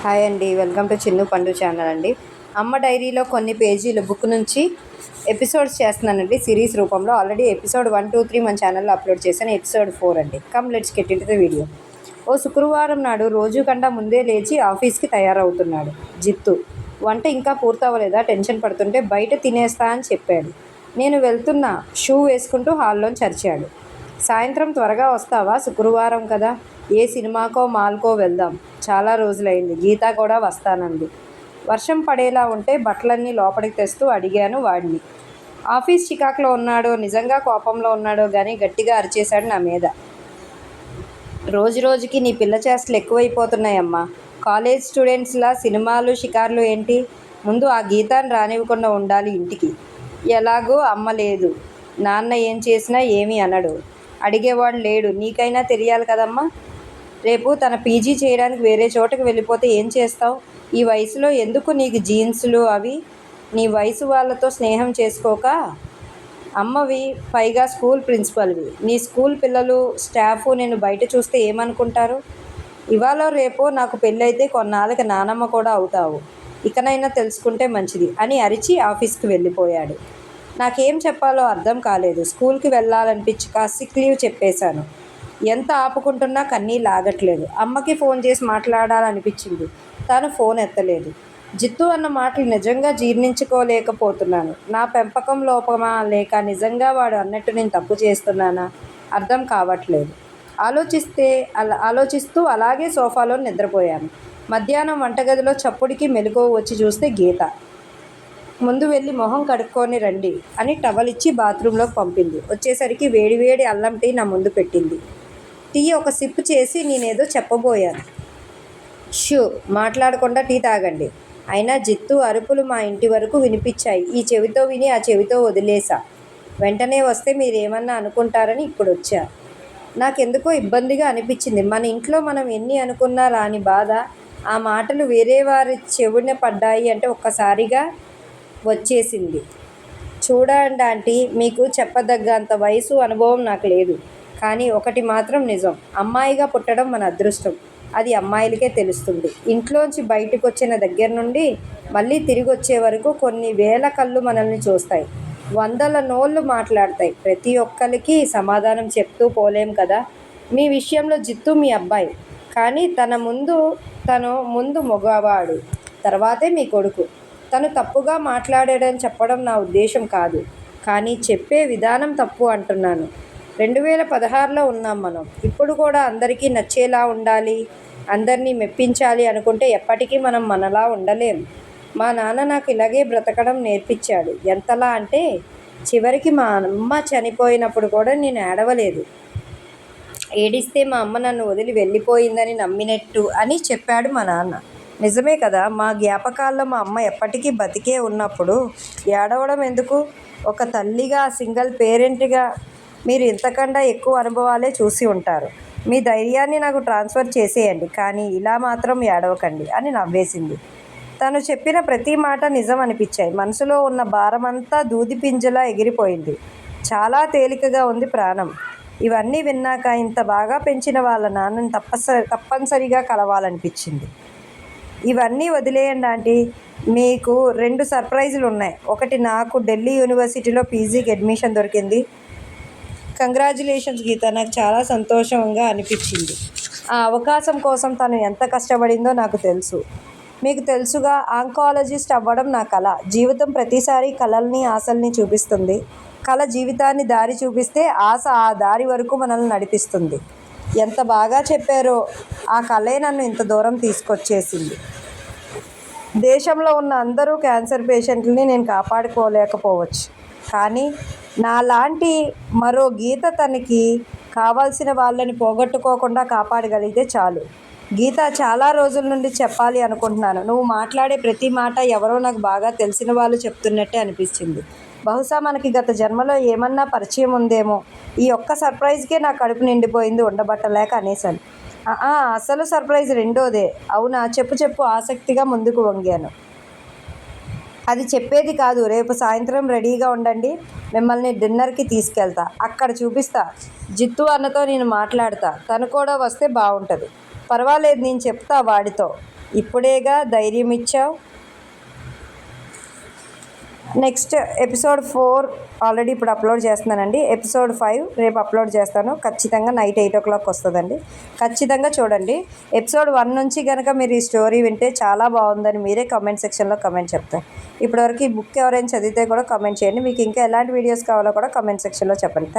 Hi అండి, welcome to Chinnu పండు channel అండి. అమ్మ డైరీలో కొన్ని పేజీలు బుక్ నుంచి ఎపిసోడ్స్ చేస్తున్నానండి సిరీస్ రూపంలో. ఆల్రెడీ ఎపిసోడ్ 1, 2, 3 మన ఛానల్లో అప్లోడ్ చేశాను. ఎపిసోడ్ 4 అండి. Come let's get into the video. ఓ శుక్రవారం నాడు రోజు కన్నా ముందే లేచి ఆఫీస్కి తయారవుతున్నాడు జిత్తు. వంట ఇంకా పూర్తవ్వలేదా టెన్షన్ పడుతుంటే బయట తినేస్తా అని చెప్పాడు. నేను వెళ్తున్నా షూ వేసుకుంటూ హాల్లోంచి అరిచాడు. సాయంత్రం త్వరగా వస్తావా, శుక్రవారం కదా, ఏ సినిమాకో మాల్కో వెళ్దాం, చాలా రోజులైంది, గీత కూడా వస్తానంది. వర్షం పడేలా ఉంటే బట్టలన్నీ లోపలికి తెస్తూ అడిగాను వాడిని. ఆఫీస్ చికాకులో ఉన్నాడో నిజంగా కోపంలో ఉన్నాడో కానీ గట్టిగా అరిచేశాడు నా మీద. రోజు రోజుకి నీ పిల్ల చేష్టలు ఎక్కువైపోతున్నాయమ్మా. కాలేజ్ స్టూడెంట్స్లా సినిమాలు షికార్లు ఏంటి? ముందు ఆ గీతాన్ని రానివ్వకుండా ఉండాలి ఇంటికి. ఎలాగో అమ్మ లేదు, నాన్న ఏం చేసినా ఏమీ అనడు, అడిగేవాడు లేడు, నీకైనా తెలియాలి కదమ్మా. రేపు తన పీజీ చేయడానికి వేరే చోటకి వెళ్ళిపోతే ఏం చేస్తావు? ఈ వయసులో ఎందుకు నీకు జీన్సులు అవి? నీ వయసు వాళ్ళతో స్నేహం చేసుకోక. అమ్మవి పైగా స్కూల్ ప్రిన్సిపల్వి. నీ స్కూల్ పిల్లలు స్టాఫు నేను బయట చూస్తే ఏమనుకుంటారు? ఇవాళ రేపో నాకు పెళ్ళైతే కొన్నాళ్ళకి నానమ్మ కూడా అవుతావు. ఇకనైనా తెలుసుకుంటే మంచిది అని అరిచి ఆఫీస్కి వెళ్ళిపోయాడు. నాకేం చెప్పాలో అర్థం కాలేదు. స్కూల్కి వెళ్ళాలనిపించక సిక్ లీవ్ చెప్పేశాను. ఎంత ఆపుకుంటున్నా కన్నీళ్ళు ఆగట్లేదు. అమ్మకి ఫోన్ చేసి మాట్లాడాలనిపించింది, తాను ఫోన్ ఎత్తలేదు. జిత్తు అన్న మాటలు నిజంగా జీర్ణించుకోలేకపోతున్నాను. నా పెంపకం లోపమా లేక నిజంగా వాడు అన్నట్టు నేను తప్పు చేస్తున్నానా అర్థం కావట్లేదు. ఆలోచిస్తూ అలాగే సోఫాలో నిద్రపోయాను. మధ్యాహ్నం వంటగదిలో చప్పుడికి మెలకువ వచ్చి చూస్తే గీత. ముందు వెళ్ళి మొహం కడుక్కొని రండి అని టవల్ ఇచ్చి బాత్రూంలోకి పంపింది. వచ్చేసరికి వేడివేడి అల్లం టీ నా ముందు పెట్టింది. టీ ఒక సిప్ చేసి నేనేదో చెప్పబోయాను. షూ, మాట్లాడకుండా టీ తాగండి. అయినా జిత్తు అరుపులు మా ఇంటి వరకు వినిపించాయి. ఈ చెవితో విని ఆ చెవితో వదిలేసా. వెంటనే వస్తే మీరేమన్నా అనుకుంటారని ఇప్పుడు వచ్చా. నాకెందుకో ఇబ్బందిగా అనిపించింది. మన ఇంట్లో మనం ఎన్ని అనుకున్నా రాని బాధ ఆ మాటలు వేరే వారి చెవిన పడ్డాయి అంటే ఒక్కసారిగా వచ్చేసింది. చూడండి ఆంటీ, మీకు చెప్పదగ్గంత వయసు అనుభవం నాకు లేదు. కానీ ఒకటి మాత్రం నిజం, అమ్మాయిగా పుట్టడం మన అదృష్టం. అది అమ్మాయిలకే తెలుస్తుంది. ఇంట్లోంచి బయటకు వచ్చిన దగ్గర నుండి మళ్ళీ తిరిగి వచ్చే వరకు కొన్ని వేల కళ్ళు మనల్ని చూస్తాయి, వందల నోళ్ళు మాట్లాడతాయి. ప్రతి ఒక్కరికి సమాధానం చెప్తూ పోలేం కదా. మీ విషయంలో జిత్తు మీ అబ్బాయి, కానీ తను ముందు మగవాడు, తర్వాతే మీ కొడుకు. తను తప్పుగా మాట్లాడాడని చెప్పడం నా ఉద్దేశం కాదు, కానీ చెప్పే విధానం తప్పు అంటున్నాను. 2016లో ఉన్నాం మనం. ఇప్పుడు కూడా అందరికీ నచ్చేలా ఉండాలి, అందరినీ మెప్పించాలి అనుకుంటే ఎప్పటికీ మనం మనలా ఉండలేం. మా నాన్న నాకు ఇలాగే బ్రతకడం నేర్పించాడు. ఎంతలా అంటే చివరికి మా అమ్మ చనిపోయినప్పుడు కూడా నేను ఏడవలేదు. ఏడిస్తే మా అమ్మ నన్ను వదిలి వెళ్ళిపోయిందని నమ్మినట్టు అని చెప్పాడు మా నాన్న. నిజమే కదా. మా జ్ఞాపకాల్లో మా అమ్మ ఎప్పటికీ బతికే ఉన్నప్పుడు ఏడవడం ఎందుకు? ఒక తల్లిగా, సింగిల్ పేరెంట్గా మీరు ఇంతకన్నా ఎక్కువ అనుభవాలే చూసి ఉంటారు. మీ ధైర్యాన్ని నాకు ట్రాన్స్ఫర్ చేసేయండి, కానీ ఇలా మాత్రం ఏడవకండి అని నవ్వేసింది. తను చెప్పిన ప్రతి మాట నిజం అనిపించాయి. మనసులో ఉన్న భారమంతా దూది పింజలా ఎగిరిపోయింది. చాలా తేలికగా ఉంది ప్రాణం. ఇవన్నీ విన్నాక ఇంత బాగా పెంచిన వాళ్ళ నాన్నని తప్పనిసరిగా కలవాలనిపించింది. ఇవన్నీ వదిలేయండి ఆంటీ, మీకు 2 సర్ప్రైజులు ఉన్నాయి. ఒకటి, నాకు ఢిల్లీ యూనివర్సిటీలో పీజీకి అడ్మిషన్ దొరికింది. కంగ్రాచ్యులేషన్స్ గీత. నాకు చాలా సంతోషంగా అనిపించింది. ఆ అవకాశం కోసం తను ఎంత కష్టపడిందో నాకు తెలుసు. మీకు తెలుసుగా, ఆంకాలజిస్ట్ అవ్వడం నా కల. జీవితం ప్రతిసారి కలల్ని ఆశల్ని చూపిస్తుంది. కల జీవితాన్ని దారి చూపిస్తే ఆశ ఆ దారి వరకు మనల్ని నడిపిస్తుంది. ఎంత బాగా చెప్పారో. ఆ కలే నన్ను ఇంత దూరం తీసుకొచ్చేసింది. దేశంలో ఉన్న అందరూ క్యాన్సర్ పేషెంట్లని నేను కాపాడుకోలేకపోవచ్చు, కానీ నాలాంటి మరో గీత తనకి కావాల్సిన వాళ్ళని పోగొట్టుకోకుండా కాపాడగలిగితే చాలు. గీత, చాలా రోజుల నుండి చెప్పాలి అనుకుంటున్నాను. నువ్వు మాట్లాడే ప్రతి మాట ఎవరో నాకు బాగా తెలిసిన వాళ్ళు చెప్తున్నట్టే అనిపించింది. బహుశా మనకి గత జన్మలో ఏమన్నా పరిచయం ఉందేమో. ఈ ఒక్క సర్ప్రైజ్కే నా కడుపు నిండిపోయింది ఉండబట్టలేక అనేశాను. అసలు సర్ప్రైజ్ రెండోదే. అవునా, చెప్పు ఆసక్తిగా ముందుకు వంగాను. అది చెప్పేది కాదు. రేపు సాయంత్రం రెడీగా ఉండండి, మిమ్మల్ని డిన్నర్కి తీసుకెళ్తా. అక్కడ చూపిస్తా. జిత్తు అన్నతో నేను మాట్లాడతా, తను కూడా వస్తే బాగుంటుంది. పర్వాలేదు, నేను చెప్తా వాడితో. ఇప్పుడేగా ధైర్యం ఇచ్చావు. నెక్స్ట్ ఎపిసోడ్ 4 ఆల్రెడీ ఇప్పుడు అప్లోడ్ చేస్తున్నానండి. ఎపిసోడ్ 5 రేపు అప్లోడ్ చేస్తాను. ఖచ్చితంగా నైట్ 8 o'clock వస్తుందండి. ఖచ్చితంగా చూడండి. ఎపిసోడ్ 1 నుంచి కనుక మీరు ఈ స్టోరీ వింటే చాలా బాగుందని మీరే కామెంట్ సెక్షన్లో కామెంట్ చెప్తారు. ఇప్పటివరకు ఈ బుక్ ఎవరైనా చదివితే కూడా కామెంట్ చేయండి. మీకు ఇంకా ఎలాంటి వీడియోస్ కావాలో కూడా కామెంట్ సెక్షన్లో చెప్పండి.